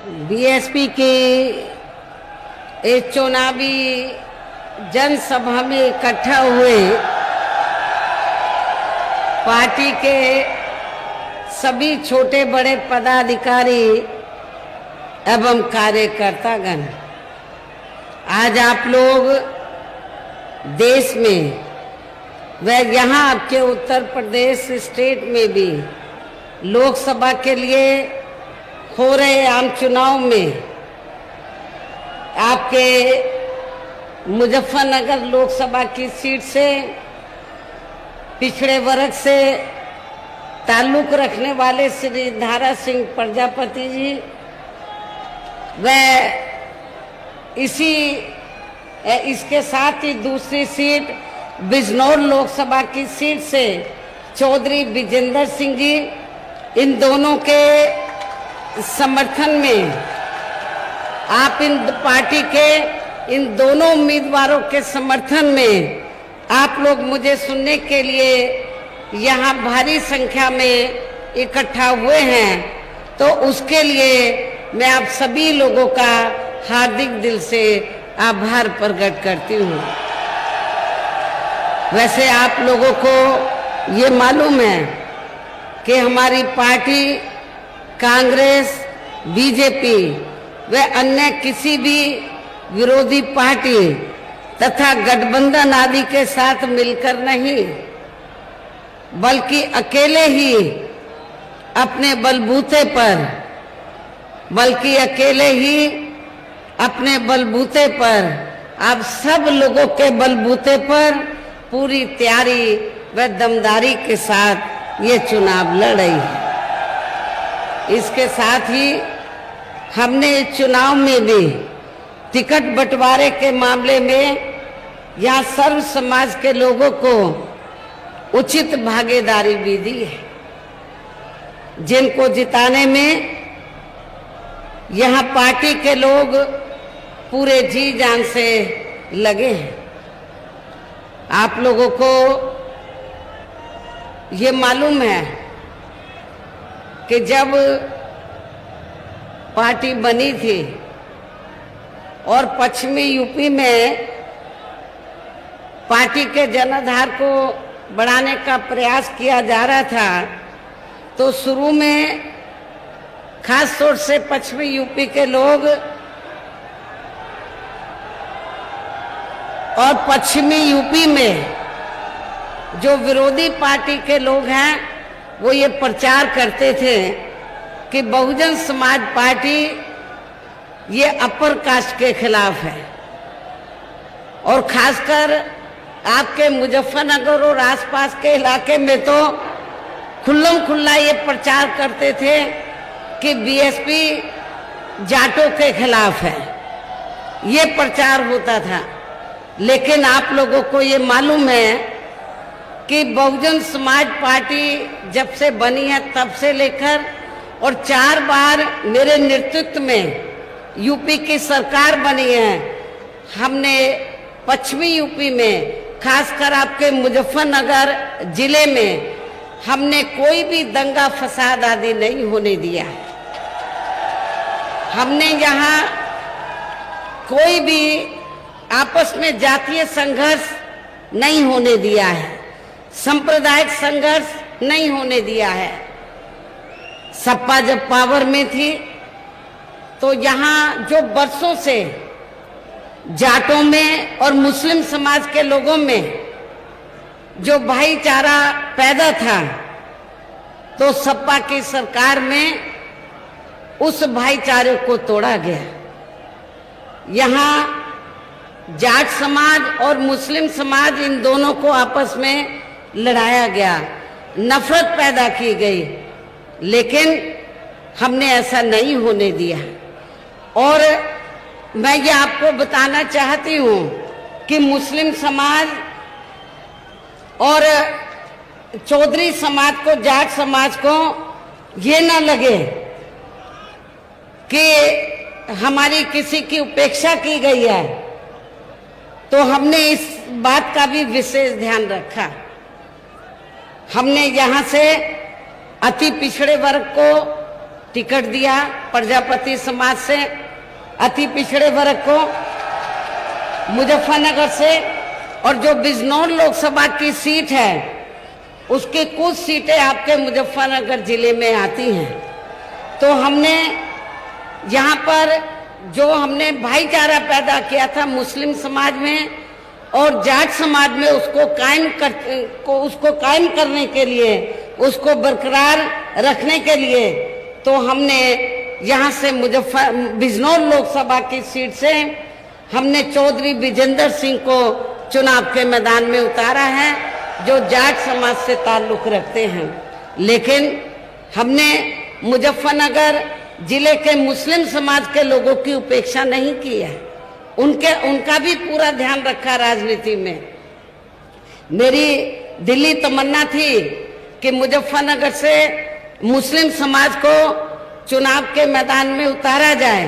BSP के इस चुनावी जनसभा में इकट्ठा हुए पार्टी के सभी छोटे बड़े पदाधिकारी एवं कार्यकर्तागण, आज आप लोग देश में व यहाँ आपके उत्तर प्रदेश स्टेट में भी लोकसभा के लिए हो रहे आम चुनाव में आपके मुजफ्फरनगर लोकसभा की सीट से पिछड़े वर्ग से ताल्लुक रखने वाले श्री धारा सिंह प्रजापति जी व इसके साथ ही दूसरी सीट बिजनौर लोकसभा की सीट से चौधरी विजेंद्र सिंह जी, इन दोनों के समर्थन में आप इन पार्टी के इन दोनों उम्मीदवारों के समर्थन में आप लोग मुझे सुनने के लिए यहाँ भारी संख्या में इकट्ठा हुए हैं, तो उसके लिए मैं आप सभी लोगों का हार्दिक दिल से आभार प्रकट करती हूँ। वैसे आप लोगों को ये मालूम है कि हमारी पार्टी कांग्रेस, बीजेपी व अन्य किसी भी विरोधी पार्टी तथा गठबंधन आदि के साथ मिलकर नहीं, बल्कि अकेले ही अपने बलबूते पर आप सब लोगों के बलबूते पर पूरी तैयारी व दमदारी के साथ ये चुनाव लड़ रही है। इसके साथ ही हमने इस चुनाव में भी टिकट बंटवारे के मामले में यहाँ सर्व समाज के लोगों को उचित भागीदारी भी दी है, जिनको जिताने में यहाँ पार्टी के लोग पूरे जी जान से लगे हैं। आप लोगों को ये मालूम है कि जब पार्टी बनी थी और पश्चिमी यूपी में पार्टी के जनाधार को बढ़ाने का प्रयास किया जा रहा था, तो शुरू में खास तौर से पश्चिमी यूपी के लोग और पश्चिमी यूपी में जो विरोधी पार्टी के लोग हैं वो ये प्रचार करते थे कि बहुजन समाज पार्टी ये अपर कास्ट के खिलाफ है, और खासकर आपके मुजफ्फरनगर और आसपास के इलाके में तो खुल्लम खुल्ला ये प्रचार करते थे कि बीएसपी जाटों के खिलाफ है, ये प्रचार होता था। लेकिन आप लोगों को ये मालूम है कि बहुजन समाज पार्टी जब से बनी है तब से लेकर और 4 बार मेरे नेतृत्व में यूपी की सरकार बनी है, हमने पश्चिमी यूपी में खासकर आपके मुजफ्फरनगर जिले में हमने कोई भी दंगा फसाद आदि नहीं होने दिया। हमने यहाँ कोई भी आपस में जातीय संघर्ष नहीं होने दिया है, सांप्रदायिक संघर्ष नहीं होने दिया है। सपा जब पावर में थी तो यहाँ जो बरसों से जाटों में और मुस्लिम समाज के लोगों में जो भाईचारा पैदा था, तो सपा की सरकार में उस भाईचारे को तोड़ा गया। यहाँ जाट समाज और मुस्लिम समाज इन दोनों को आपस में लड़ाया गया, नफरत पैदा की गई, लेकिन हमने ऐसा नहीं होने दिया। और मैं ये आपको बताना चाहती हूँ कि मुस्लिम समाज और चौधरी समाज को, जाट समाज को ये ना लगे कि हमारी किसी की उपेक्षा की गई है, तो हमने इस बात का भी विशेष ध्यान रखा। हमने यहाँ से अति पिछड़े वर्ग को टिकट दिया प्रजापति समाज से, अति पिछड़े वर्ग को मुजफ्फरनगर से, और जो बिजनौर लोकसभा की सीट है उसकी कुछ सीटें आपके मुजफ्फरनगर जिले में आती हैं। तो हमने यहाँ पर जो हमने भाईचारा पैदा किया था मुस्लिम समाज में और जाट समाज में, उसको कायम करने के लिए, उसको बरकरार रखने के लिए, तो हमने यहाँ से बिजनौर लोकसभा की सीट से हमने चौधरी विजेंद्र सिंह को चुनाव के मैदान में उतारा है, जो जाट समाज से ताल्लुक रखते हैं। लेकिन हमने मुजफ्फरनगर जिले के मुस्लिम समाज के लोगों की उपेक्षा नहीं की है, उनका भी पूरा ध्यान रखा राजनीति में। मेरी दिली तमन्ना थी कि मुजफ्फरनगर से मुस्लिम समाज को चुनाव के मैदान में उतारा जाए,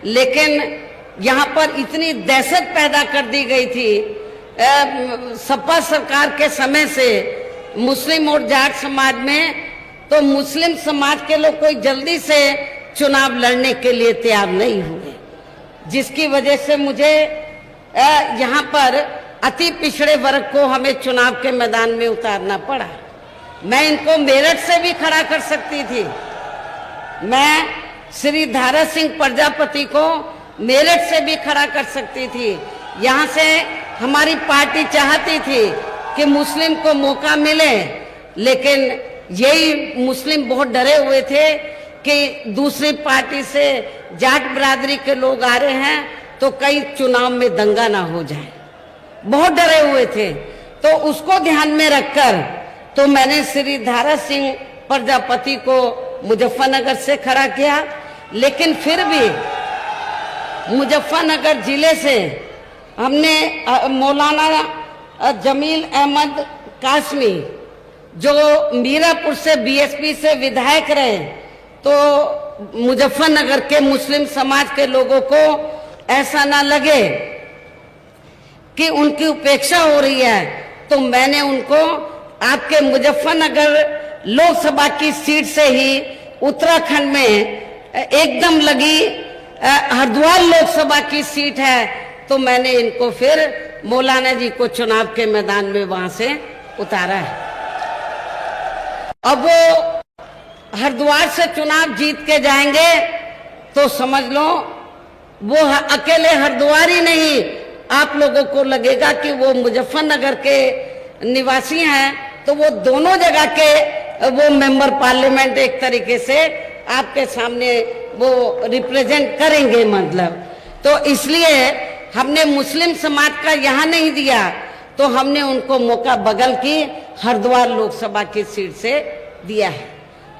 लेकिन यहाँ पर इतनी दहशत पैदा कर दी गई थी सपा सरकार के समय से मुस्लिम और जाट समाज में, तो मुस्लिम समाज के लोग कोई जल्दी से चुनाव लड़ने के लिए तैयार नहीं हुए, जिसकी वजह से मुझे यहाँ पर अति पिछड़े वर्ग को हमें चुनाव के मैदान में उतारना पड़ा। मैं इनको मेरठ से भी खड़ा कर सकती थी, मैं श्री धारा सिंह प्रजापति को मेरठ से भी खड़ा कर सकती थी। यहाँ से हमारी पार्टी चाहती थी कि मुस्लिम को मौका मिले, लेकिन यही मुस्लिम बहुत डरे हुए थे कि दूसरी पार्टी से जाट बिरादरी के लोग आ रहे हैं तो कहीं चुनाव में दंगा ना हो जाए, बहुत डरे हुए थे। तो उसको ध्यान में रखकर तो मैंने श्री धारा सिंह प्रजापति को मुजफ्फरनगर से खड़ा किया, लेकिन फिर भी मुजफ्फरनगर जिले से हमने मौलाना जमील अहमद कासमी, जो मीरापुर से बीएसपी से विधायक रहे, तो मुजफ्फरनगर के मुस्लिम समाज के लोगों को ऐसा ना लगे कि उनकी उपेक्षा हो रही है, तो मैंने उनको आपके मुजफ्फरनगर लोकसभा की सीट से ही उत्तराखंड में एकदम लगी हरिद्वार लोकसभा की सीट है, तो मैंने इनको फिर मौलाना जी को चुनाव के मैदान में वहां से उतारा है। अब वो हरिद्वार से चुनाव जीत के जाएंगे तो समझ लो वो अकेले हरिद्वार ही नहीं, आप लोगों को लगेगा कि वो मुजफ्फरनगर के निवासी हैं, तो वो दोनों जगह के वो मेंबर पार्लियामेंट एक तरीके से आपके सामने वो रिप्रेजेंट करेंगे मतलब। तो इसलिए हमने मुस्लिम समाज का यहाँ नहीं दिया, तो हमने उनको मौका बगल की हरिद्वार लोकसभा की सीट से दिया है।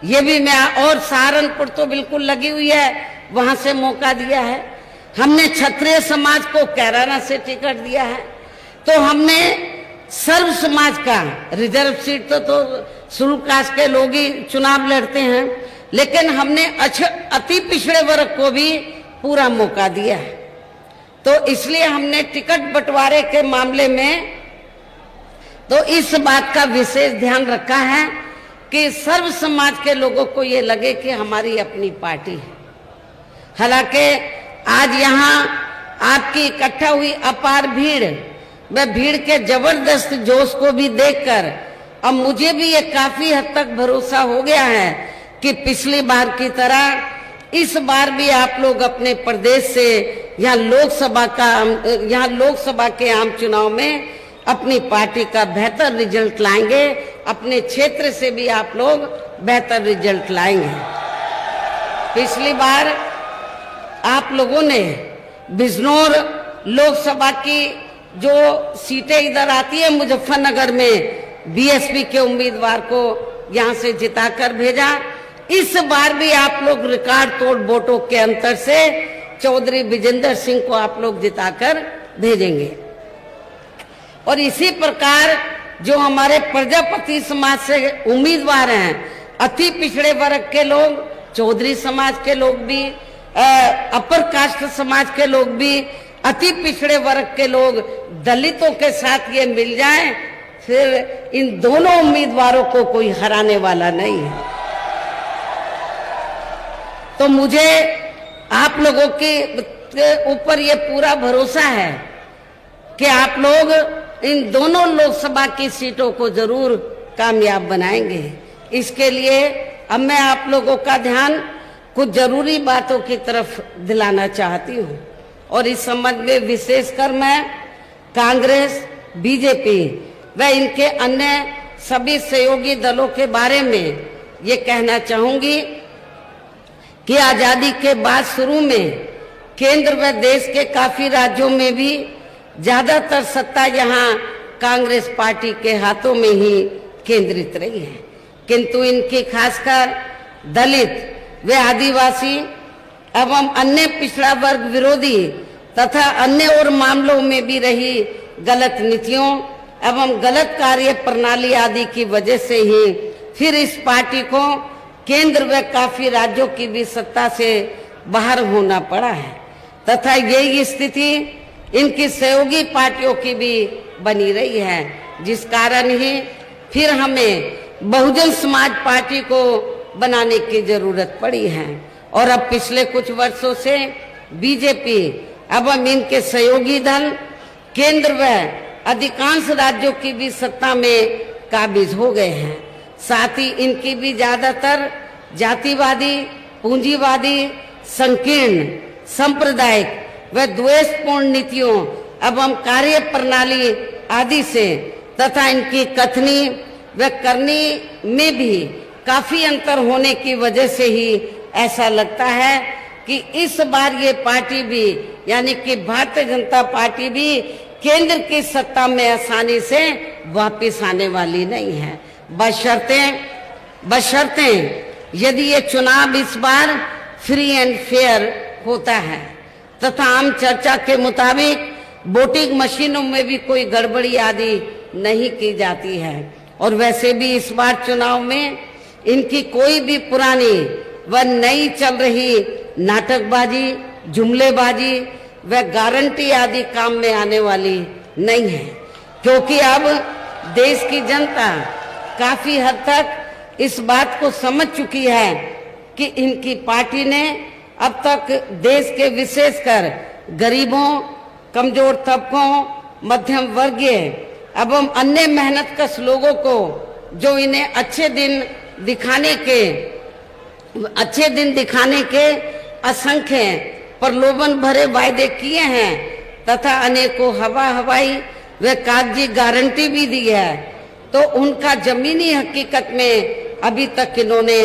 ये भी मैं, और सहारनपुर तो बिल्कुल लगी हुई है, वहां से मौका दिया है। हमने क्षत्रिय समाज को कैराना से टिकट दिया है। तो हमने सर्व समाज का रिजर्व सीट तो शुरू कास्ट के लोग ही चुनाव लड़ते हैं, लेकिन हमने अति पिछड़े वर्ग को भी पूरा मौका दिया है। तो इसलिए हमने टिकट बंटवारे के मामले में तो इस बात का विशेष ध्यान रखा है कि सर्व समाज के लोगों को ये लगे कि हमारी अपनी पार्टी है। हालांकि आज यहाँ आपकी इकट्ठा हुई अपार भीड़, वह भीड़ के जबरदस्त जोश को भी देखकर अब मुझे भी ये काफी हद तक भरोसा हो गया है कि पिछली बार की तरह इस बार भी आप लोग अपने प्रदेश से यहाँ लोकसभा के आम चुनाव में अपनी पार्टी का बेहतर रिजल्ट लाएंगे, अपने क्षेत्र से भी आप लोग बेहतर रिजल्ट लाएंगे। पिछली बार आप लोगों ने बिजनौर लोकसभा की जो सीटें इधर आती है मुजफ्फरनगर में, बीएसपी के उम्मीदवार को यहाँ से जिताकर भेजा। इस बार भी आप लोग रिकॉर्ड तोड़ वोटों के अंतर से चौधरी विजेंद्र सिंह को आप लोग जिताकर भेजेंगे। और इसी प्रकार जो हमारे प्रजापति समाज से उम्मीदवार हैं, अति पिछड़े वर्ग के लोग, चौधरी समाज के लोग भी, अपर कास्ट समाज के लोग भी, अति पिछड़े वर्ग के लोग, दलितों के साथ ये मिल जाएं, फिर इन दोनों उम्मीदवारों को कोई हराने वाला नहीं है। तो मुझे आप लोगों के ऊपर ये पूरा भरोसा है कि आप लोग इन दोनों लोकसभा की सीटों को जरूर कामयाब बनाएंगे। इसके लिए अब मैं आप लोगों का ध्यान कुछ जरूरी बातों की तरफ दिलाना चाहती हूँ और इस संबंध में विशेषकर मैं कांग्रेस, बीजेपी व इनके अन्य सभी सहयोगी दलों के बारे में ये कहना चाहूंगी कि आजादी के बाद शुरू में केंद्र व देश के काफी राज्यों में भी ज्यादातर सत्ता यहाँ कांग्रेस पार्टी के हाथों में ही केंद्रित रही है, किंतु इनकी खासकर दलित व आदिवासी एवं अन्य पिछड़ा वर्ग विरोधी तथा अन्य और मामलों में भी रही गलत नीतियों एवं गलत कार्य प्रणाली आदि की वजह से ही फिर इस पार्टी को केंद्र व काफी राज्यों की भी सत्ता से बाहर होना पड़ा है तथा यही स्थिति इनकी सहयोगी पार्टियों की भी बनी रही है, जिस कारण ही फिर हमें बहुजन समाज पार्टी को बनाने की जरूरत पड़ी है। और अब पिछले कुछ वर्षों से बीजेपी एवं इनके सहयोगी दल केंद्र व अधिकांश राज्यों की भी सत्ता में काबिज हो गए हैं। साथ ही इनकी भी ज्यादातर जातिवादी, पूंजीवादी, संकीर्ण, सांप्रदायिक व द्वेषपूर्ण नीतियों एवं कार्य प्रणाली आदि से तथा इनकी कथनी व करनी में भी काफी अंतर होने की वजह से ही ऐसा लगता है कि इस बार ये पार्टी भी यानी कि भारतीय जनता पार्टी भी केंद्र की सत्ता में आसानी से वापस आने वाली नहीं है, बशर्ते यदि ये चुनाव इस बार फ्री एंड फेयर होता है तथा आम चर्चा के मुताबिक वोटिंग मशीनों में भी कोई गड़बड़ी आदि नहीं की जाती है। और वैसे भी इस बार चुनाव में इनकी कोई भी पुरानी व नई चल रही नाटकबाजी, जुमलेबाजी व गारंटी आदि काम में आने वाली नहीं है, क्योंकि अब देश की जनता काफी हद तक इस बात को समझ चुकी है कि इनकी पार्टी ने अब तक देश के विशेषकर गरीबों, कमजोर तबकों, मध्यम वर्गीय एवं अन्य मेहनतकश लोगों को जो इन्हें अच्छे दिन दिखाने के असंख्य प्रलोभन भरे वायदे किए हैं तथा अनेकों हवाई व कागजी गारंटी भी दी है, तो उनका जमीनी हकीकत में अभी तक इन्होंने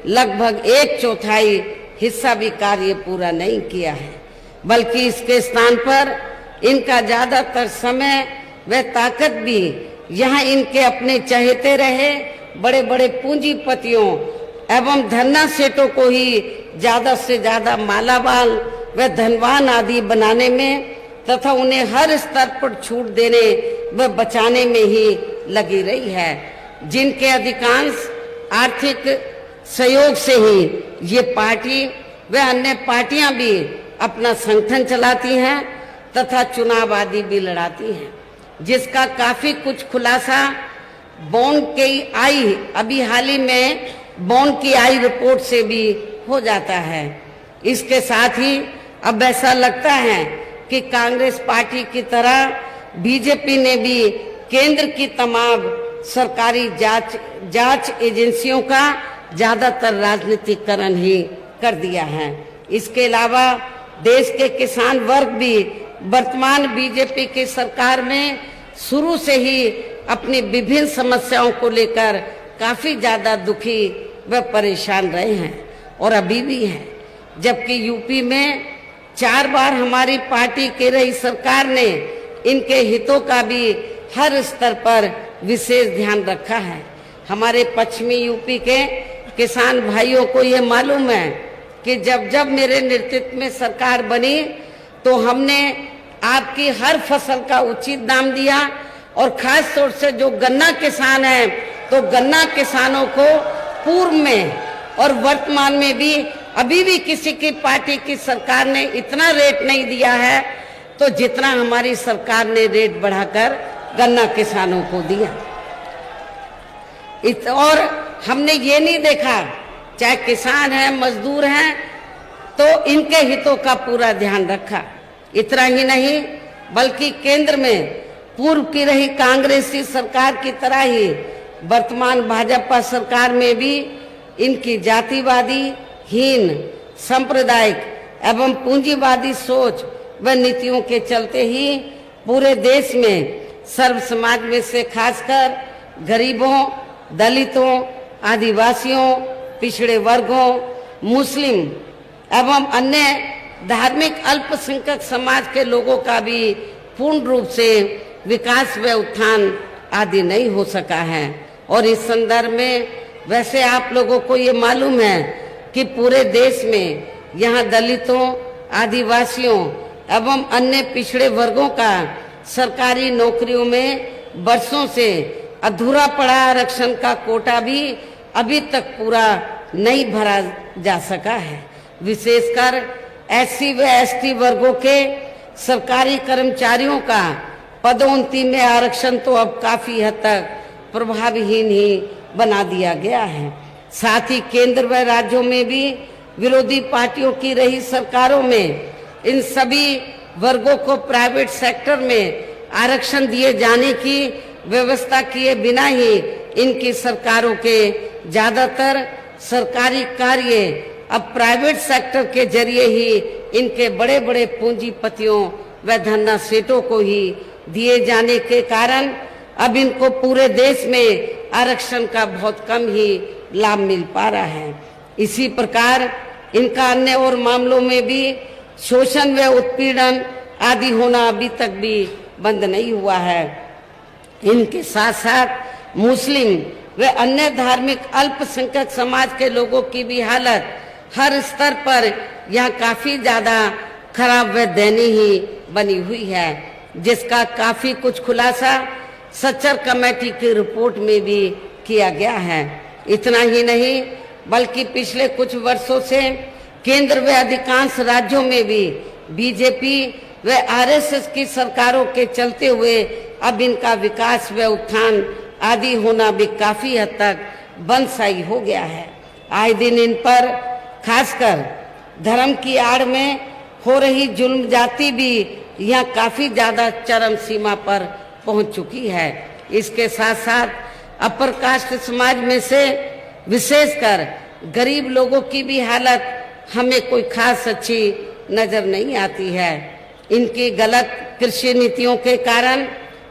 लगभग 1/4 हिस्सा भी कार्य पूरा नहीं किया है, बल्कि इसके स्थान पर इनका ज्यादातर समय व ताकत भी यहाँ इनके अपने चहेते रहे बड़े बड़े पूंजीपतियों एवं धन्ना सेठों को ही ज्यादा से ज्यादा मालामाल व धनवान आदि बनाने में तथा उन्हें हर स्तर पर छूट देने व बचाने में ही लगी रही है, जिनके अधिकांश आर्थिक सहयोग से ही ये पार्टी व अन्य पार्टियां भी अपना संगठन चलाती हैं तथा चुनाव आदि भी लड़ाती हैं, जिसका काफी कुछ खुलासा बॉन्ड की आई अभी हाल ही में बॉन्ड की आई रिपोर्ट से भी हो जाता है। इसके साथ ही अब ऐसा लगता है कि कांग्रेस पार्टी की तरह बीजेपी ने भी केंद्र की तमाम सरकारी जांच एजेंसियों का ज्यादातर राजनीतिकरण ही कर दिया है। इसके अलावा देश के किसान वर्ग भी वर्तमान बीजेपी की सरकार में शुरू से ही अपनी विभिन्न समस्याओं को लेकर काफी ज्यादा दुखी व परेशान रहे हैं और अभी भी हैं, जबकि यूपी में 4 बार हमारी पार्टी की रही सरकार ने इनके हितों का भी हर स्तर पर विशेष ध्यान रखा है। हमारे पश्चिमी यूपी के किसान भाइयों को ये मालूम है कि जब मेरे नेतृत्व में सरकार बनी तो हमने आपकी हर फसल का उचित दाम दिया और खास तौर से जो गन्ना किसान हैं तो गन्ना किसानों को पूर्व में और वर्तमान में भी अभी भी किसी की पार्टी की सरकार ने इतना रेट नहीं दिया है तो जितना हमारी सरकार ने रेट बढ़ाकर गन्ना किसानों को दिया। और हमने ये नहीं देखा चाहे किसान है, मजदूर हैं तो इनके हितों का पूरा ध्यान रखा। इतना ही नहीं बल्कि केंद्र में पूर्व की रही कांग्रेसी सरकार की तरह ही वर्तमान भाजपा सरकार में भी इनकी जातिवादी, हीन, सांप्रदायिक एवं पूंजीवादी सोच व नीतियों के चलते ही पूरे देश में सर्व समाज में से खासकर गरीबों, दलितों, आदिवासियों, पिछड़े वर्गों, मुस्लिम एवं अन्य धार्मिक अल्पसंख्यक समाज के लोगों का भी पूर्ण रूप से विकास व उत्थान आदि नहीं हो सका है। और इस संदर्भ में वैसे आप लोगों को ये मालूम है कि पूरे देश में यहाँ दलितों, आदिवासियों एवं अन्य पिछड़े वर्गों का सरकारी नौकरियों में वर्षों से अधूरा पड़ा आरक्षण का कोटा भी अभी तक पूरा नहीं भरा जा सका है। विशेषकर एससी व एसटी वर्गों के सरकारी कर्मचारियों का पदोन्नति में आरक्षण तो अब काफी हद तक प्रभावहीन ही बना दिया गया है। साथ ही केंद्र व राज्यों में भी विरोधी पार्टियों की रही सरकारों में इन सभी वर्गों को प्राइवेट सेक्टर में आरक्षण दिए जाने की व्यवस्था किए बिना ही इनकी सरकारों के ज्यादातर सरकारी कार्य अब प्राइवेट सेक्टर के जरिए ही इनके बड़े बड़े पूंजीपतियों व धन्ना सेठों को ही दिए जाने के कारण अब इनको पूरे देश में आरक्षण का बहुत कम ही लाभ मिल पा रहा है। इसी प्रकार इनका अन्य और मामलों में भी शोषण व उत्पीड़न आदि होना अभी तक भी बंद नहीं हुआ है। इनके साथ साथ मुस्लिम व अन्य धार्मिक अल्पसंख्यक समाज के लोगों की भी हालत हर स्तर पर यह काफी ज्यादा खराब व दयनीय ही बनी हुई है, जिसका काफी कुछ खुलासा सच्चर कमेटी की रिपोर्ट में भी किया गया है। इतना ही नहीं बल्कि पिछले कुछ वर्षों से केंद्र व अधिकांश राज्यों में भी बीजेपी व आरएसएस की सरकारों के चलते हुए अब इनका विकास व उत्थान आदि होना भी काफी हद तक बंदशाई हो गया है। आए दिन इन पर खासकर धर्म की आड़ में हो रही जुल्म जाति भी यहाँ काफी ज्यादा चरम सीमा पर पहुंच चुकी है। इसके साथ साथ अपर कास्ट समाज में से विशेषकर गरीब लोगों की भी हालत हमें कोई खास अच्छी नजर नहीं आती है। इनकी गलत कृषि नीतियों के कारण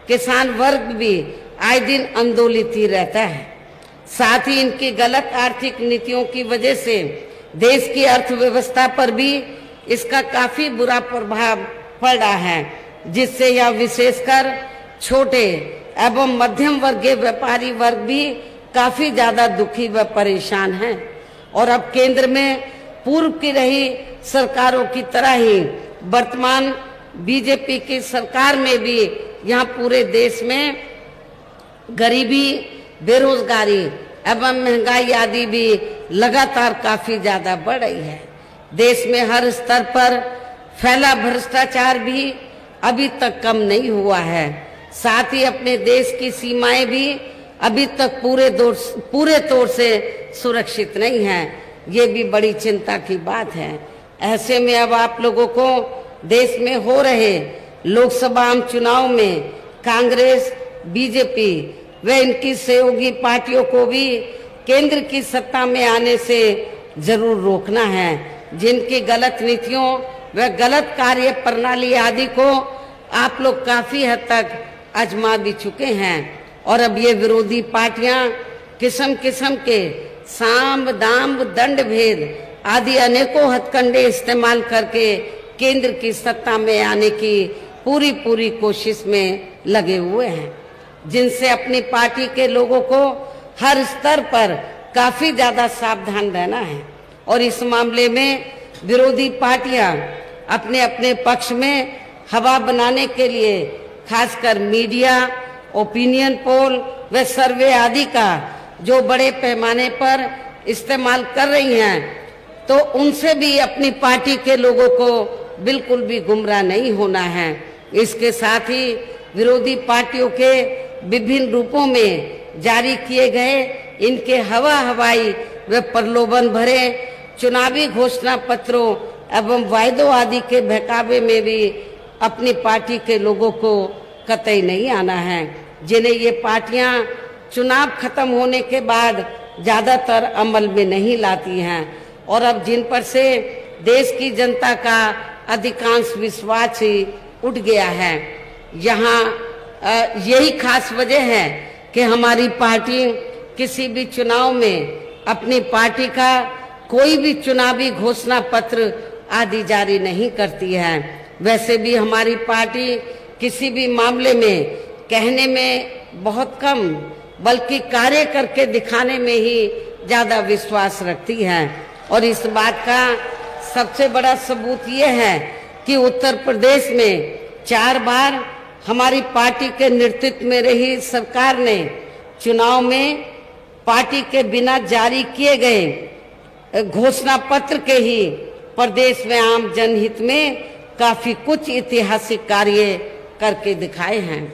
किसान वर्ग भी आए दिन आंदोलित ही रहता है। साथ ही इनकी गलत आर्थिक नीतियों की वजह से देश की अर्थव्यवस्था पर भी इसका काफी बुरा प्रभाव पड़ रहा है, जिससे यह विशेषकर छोटे एवं मध्यम वर्गीय व्यापारी वर्ग भी काफी ज्यादा दुखी व परेशान हैं। और अब केंद्र में पूर्व की रही सरकारों की तरह ही वर्तमान बीजेपी की सरकार में भी यहाँ पूरे देश में गरीबी, बेरोजगारी एवं महंगाई आदि भी लगातार काफी ज्यादा बढ़ रही है। देश में हर स्तर पर फैला भ्रष्टाचार भी अभी तक कम नहीं हुआ है। साथ ही अपने देश की सीमाएं भी अभी तक पूरे तौर से सुरक्षित नहीं है। ये भी बड़ी चिंता की बात है। ऐसे में अब आप लोगों को देश में हो रहे लोकसभा आम चुनाव में कांग्रेस, बीजेपी व इनकी सहयोगी पार्टियों को भी केंद्र की सत्ता में आने से जरूर रोकना है। जिनकी गलत नीतियों व गलत कार्य प्रणाली आदि को आप लोग काफी हद तक आजमा भी चुके हैं। और अब ये विरोधी पार्टियां किस्म किस्म के साम, दाम, दंड भेद आदि अनेकों हथकंडे इस्तेमाल करके केंद्र की सत्ता में आने की पूरी कोशिश में लगे हुए हैं, जिनसे अपनी पार्टी के लोगों को हर स्तर पर काफी ज्यादा सावधान रहना है। और इस मामले में विरोधी पार्टियां अपने अपने पक्ष में हवा बनाने के लिए खासकर मीडिया, ओपिनियन पोल व सर्वे आदि का जो बड़े पैमाने पर इस्तेमाल कर रही हैं, तो उनसे भी अपनी पार्टी के लोगों को बिल्कुल भी गुमराह नहीं होना है। इसके साथ ही विरोधी पार्टियों के विभिन्न रूपों में जारी किए गए इनके हवाई व प्रलोभन भरे चुनावी घोषणा पत्रों एवं वायदों आदि के बहकावे में भी अपनी पार्टी के लोगों को कतई नहीं आना है, जिन्हें ये पार्टियां चुनाव खत्म होने के बाद ज्यादातर अमल में नहीं लाती हैं और अब जिन पर से देश की जनता का अधिकांश विश्वास ही उठ गया है। यहाँ यही खास वजह है कि हमारी पार्टी किसी भी चुनाव में अपनी पार्टी का कोई भी चुनावी घोषणा पत्र आदि जारी नहीं करती है। वैसे भी हमारी पार्टी किसी भी मामले में कहने में बहुत कम बल्कि कार्य करके दिखाने में ही ज्यादा विश्वास रखती है और इस बात का सबसे बड़ा सबूत ये है कि उत्तर प्रदेश में 4 बार हमारी पार्टी के नेतृत्व में रही सरकार ने चुनाव में पार्टी के बिना जारी किए गए घोषणा पत्र के ही प्रदेश में आम जनहित में काफी कुछ ऐतिहासिक कार्य करके दिखाए हैं,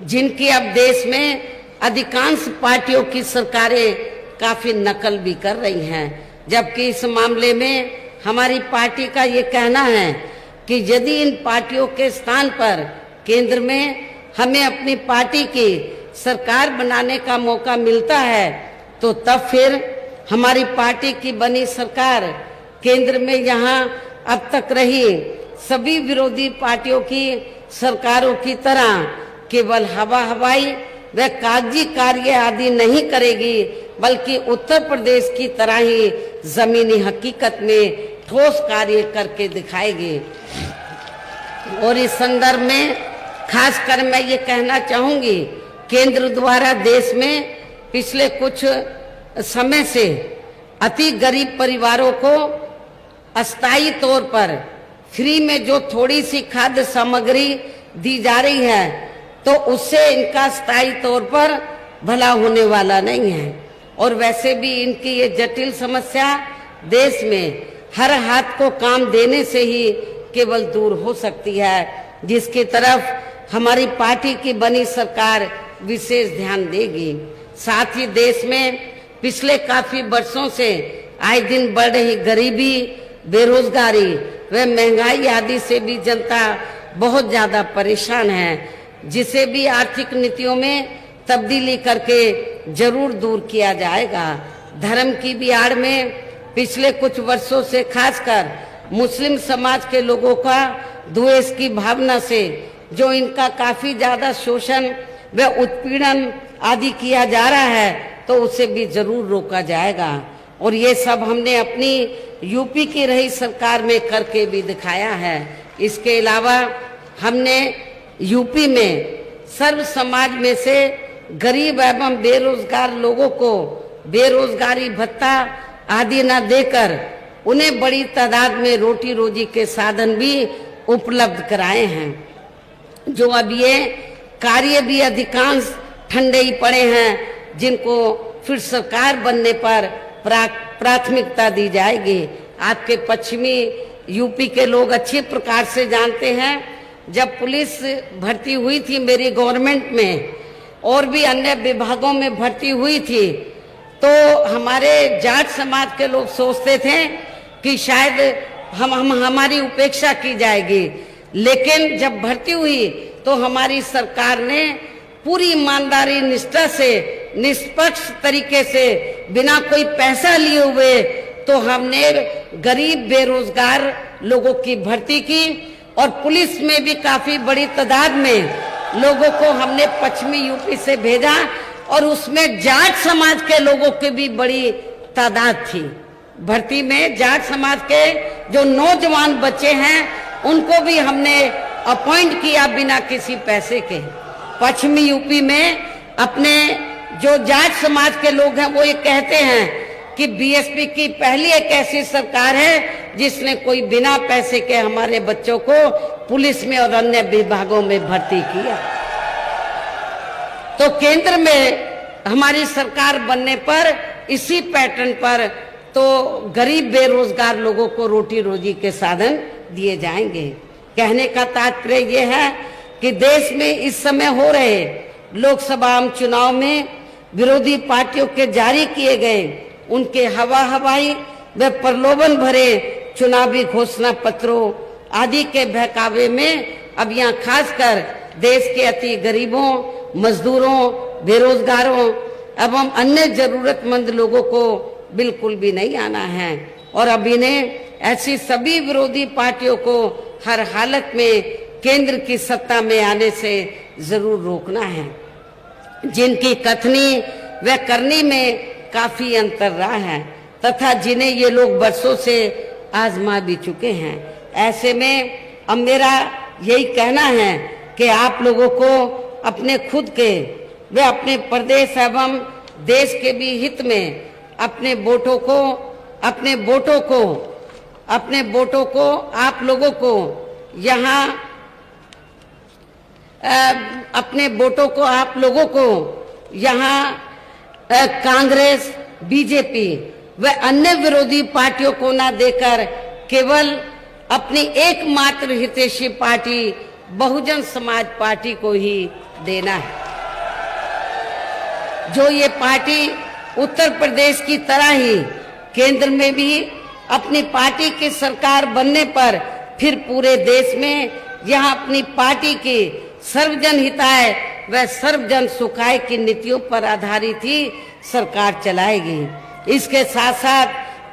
जिनकी अब देश में अधिकांश पार्टियों की सरकारें काफी नकल भी कर रही हैं। जबकि इस मामले में हमारी पार्टी का ये कहना है कि यदि इन पार्टियों के स्थान पर केंद्र में हमें अपनी पार्टी की सरकार बनाने का मौका मिलता है तो तब फिर हमारी पार्टी की बनी सरकार केंद्र में यहाँ अब तक रही सभी विरोधी पार्टियों की सरकारों की तरह केवल हवाई व कागजी कार्य आदि नहीं करेगी, बल्कि उत्तर प्रदेश की तरह ही जमीनी हकीकत में ठोस कार्य करके दिखाएगी। और इस संदर्भ में खासकर मैं ये कहना चाहूंगी, केंद्र द्वारा देश में पिछले कुछ समय से अति गरीब परिवारों को अस्थायी तौर पर फ्री में जो थोड़ी सी खाद्य सामग्री दी जा रही है तो उससे इनका स्थायी तौर पर भला होने वाला नहीं है। और वैसे भी इनकी ये जटिल समस्या देश में हर हाथ को काम देने से ही केवल दूर हो सकती है, जिसकी तरफ हमारी पार्टी की बनी सरकार विशेष ध्यान देगी। साथ ही देश में पिछले काफी वर्षों से आए दिन बढ़ रही गरीबी, बेरोजगारी व महंगाई आदि से भी जनता बहुत ज्यादा परेशान है, जिसे भी आर्थिक नीतियों में तब्दीली करके जरूर दूर किया जाएगा। धर्म की भी आड़ में पिछले कुछ वर्षों से खासकर मुस्लिम समाज के लोगों का द्वेष की भावना से जो इनका काफी ज्यादा शोषण व उत्पीड़न आदि किया जा रहा है तो उसे भी जरूर रोका जाएगा। और ये सब हमने अपनी यूपी की रही सरकार में करके भी दिखाया है। इसके अलावा हमने यूपी में सर्व समाज में से गरीब एवं बेरोजगार लोगों को बेरोजगारी भत्ता आदि न देकर उन्हें बड़ी तादाद में रोटी रोजी के साधन भी उपलब्ध कराए हैं। जो अब ये कार्य भी अधिकांश ठंडे ही पड़े हैं, जिनको फिर सरकार बनने पर प्राथमिकता दी जाएगी। आपके पश्चिमी यूपी के लोग अच्छी प्रकार से जानते हैं, जब पुलिस भर्ती हुई थी मेरी गवर्नमेंट में और भी अन्य विभागों में भर्ती हुई थी तो हमारे जाट समाज के लोग सोचते थे कि शायद हमारी उपेक्षा की जाएगी, लेकिन जब भर्ती हुई तो हमारी सरकार ने पूरी ईमानदारी निष्ठा से निष्पक्ष तरीके से बिना कोई पैसा लिए हुए तो हमने गरीब बेरोजगार लोगों की भर्ती की और पुलिस में भी काफी बड़ी तादाद में लोगों को हमने पश्चिमी यूपी से भेजा और उसमें जाट समाज के लोगों की भी बड़ी तादाद थी। भर्ती में जाट समाज के जो नौजवान बच्चे हैं उनको भी हमने अपॉइंट किया बिना किसी पैसे के। पश्चिमी यूपी में अपने जो जाट समाज के लोग हैं वो ये कहते हैं कि बीएसपी की पहली एक ऐसी सरकार है जिसने कोई बिना पैसे के हमारे बच्चों को पुलिस में और अन्य विभागों में भर्ती किया। तो केंद्र में हमारी सरकार बनने पर इसी पैटर्न पर तो गरीब बेरोजगार लोगों को रोटी रोजी के साधन दिए जाएंगे। कहने का तात्पर्य यह है कि देश में इस समय हो रहे लोकसभा आम चुनाव में विरोधी पार्टियों के जारी किए गए उनके हवाई व प्रलोभन भरे चुनावी घोषणा पत्रों आदि के बहकावे में अब यहाँ खासकर देश के अति गरीबों, मजदूरों, बेरोजगारों एवं अन्य जरूरतमंद लोगों को बिल्कुल भी नहीं आना है। और अब इन्हें ऐसी सभी विरोधी पार्टियों को हर हालत में केंद्र की सत्ता में आने से जरूर रोकना है, जिनकी कथनी व करनी में काफी अंतर रहा है तथा जिन्हें ये लोग बरसों से आजमा भी चुके हैं। ऐसे में अब मेरा यही कहना है कि आप लोगों को अपने खुद के व अपने प्रदेश एवं देश के भी हित में अपने वोटों को आप लोगों को यहाँ कांग्रेस, बीजेपी व अन्य विरोधी पार्टियों को न देकर केवल अपनी एकमात्र हितैषी पार्टी बहुजन समाज पार्टी को ही देना है। जो ये पार्टी उत्तर प्रदेश की तरह ही केंद्र में भी अपनी पार्टी की सरकार बनने पर फिर पूरे देश में यहाँ अपनी पार्टी की सर्वजन हिताय व सर्वजन सुखाय की नीतियों पर आधारित ही सरकार चलाएगी। इसके साथ साथ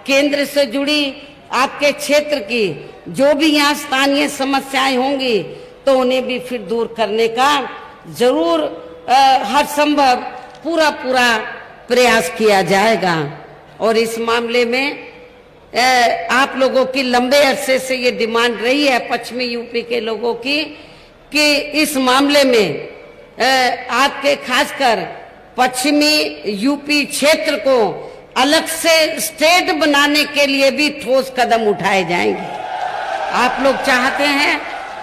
केंद्र से जुड़ी आपके क्षेत्र की जो भी यहाँ स्थानीय समस्याएं होंगी तो उन्हें भी फिर दूर करने का जरूर हर संभव पूरा प्रयास किया जाएगा। और इस मामले में आप लोगों की लंबे अरसे से ये डिमांड रही है पश्चिमी यूपी के लोगों की कि इस मामले में आपके खासकर पश्चिमी यूपी क्षेत्र को अलग से स्टेट बनाने के लिए भी ठोस कदम उठाए जाएंगे। आप लोग चाहते हैं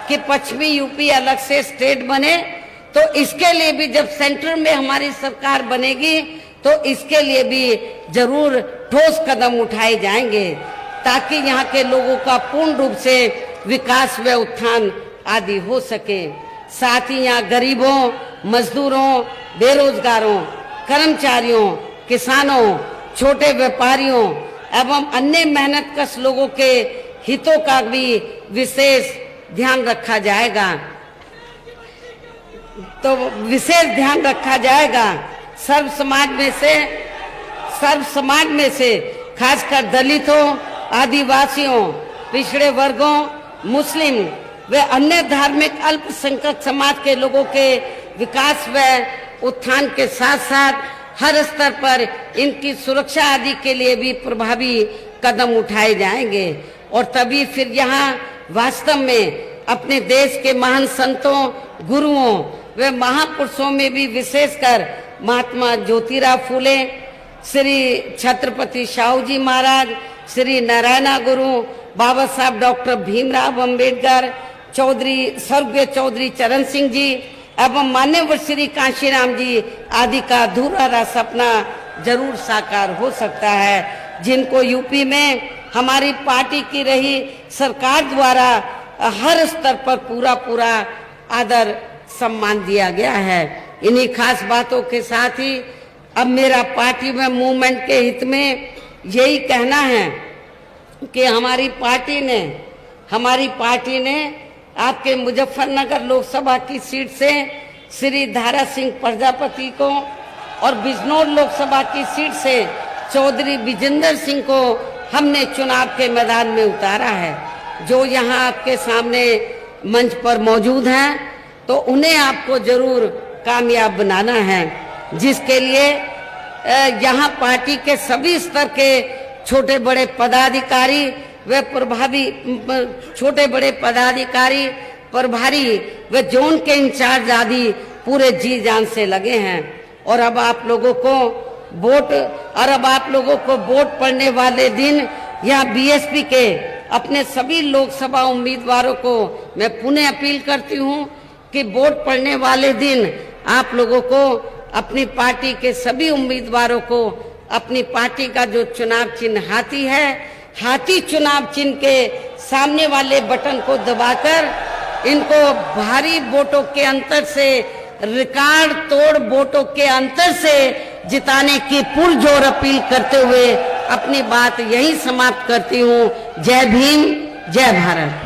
कि पश्चिमी यूपी अलग से स्टेट बने, तो इसके लिए भी जब सेंटर में हमारी सरकार बनेगी तो इसके लिए भी जरूर ठोस कदम उठाए जाएंगे ताकि यहाँ के लोगों का पूर्ण रूप से विकास व उत्थान आदि हो सके। साथ ही यहाँ गरीबों, मजदूरों, बेरोजगारों, कर्मचारियों, किसानों, छोटे व्यापारियों एवं अन्य मेहनतकश लोगों के हितों का भी विशेष ध्यान रखा जाएगा। सर्व समाज में से खासकर दलितों, आदिवासियों, पिछड़े वर्गों, मुस्लिम व अन्य धार्मिक अल्पसंख्यक समाज के लोगों के विकास व उत्थान के साथ साथ हर स्तर पर इनकी सुरक्षा आदि के लिए भी प्रभावी कदम उठाए जाएंगे। और तभी फिर यहाँ वास्तव में अपने देश के महान संतों, गुरुओं व महापुरुषों में भी विशेषकर महात्मा ज्योतिराव फूले, श्री छत्रपति शाहू जी महाराज, श्री नारायण गुरु, बाबा साहब डॉक्टर भीमराव अंबेडकर, स्वर्गीय चौधरी चरण सिंह जी एवं मान्यवर श्री कांशीराम जी आदि का अधूरा सपना जरूर साकार हो सकता है, जिनको यूपी में हमारी पार्टी की रही सरकार द्वारा हर स्तर पर पूरा आदर सम्मान दिया गया है। इन्हीं खास बातों के साथ ही अब मेरा पार्टी में मूवमेंट के हित में यही कहना है कि हमारी पार्टी ने आपके मुजफ्फरनगर लोकसभा की सीट से श्री धारा सिंह प्रजापति को और बिजनौर लोकसभा की सीट से चौधरी विजेंद्र सिंह को हमने चुनाव के मैदान में उतारा है। जो यहाँ आपके सामने मंच पर मौजूद हैं तो उन्हें आपको जरूर कामयाब बनाना है, जिसके लिए यहाँ पार्टी के सभी स्तर के छोटे बड़े पदाधिकारी प्रभारी व जोन के इंचार्ज आदि पूरे जी जान से लगे हैं। और अब आप लोगों को वोट पड़ने वाले दिन यहाँ बीएसपी के अपने सभी लोकसभा उम्मीदवारों को मैं पुनः अपील करती हूँ कि वोट पड़ने वाले दिन आप लोगों को अपनी पार्टी के सभी उम्मीदवारों को अपनी पार्टी का जो चुनाव चिन्ह हाथी है, हाथी चुनाव चिन्ह के सामने वाले बटन को दबाकर इनको भारी वोटों के अंतर से, रिकॉर्ड तोड़ वोटों के अंतर से जिताने की पुरजोर अपील करते हुए अपनी बात यही समाप्त करती हूँ। जय भीम, जय भारत।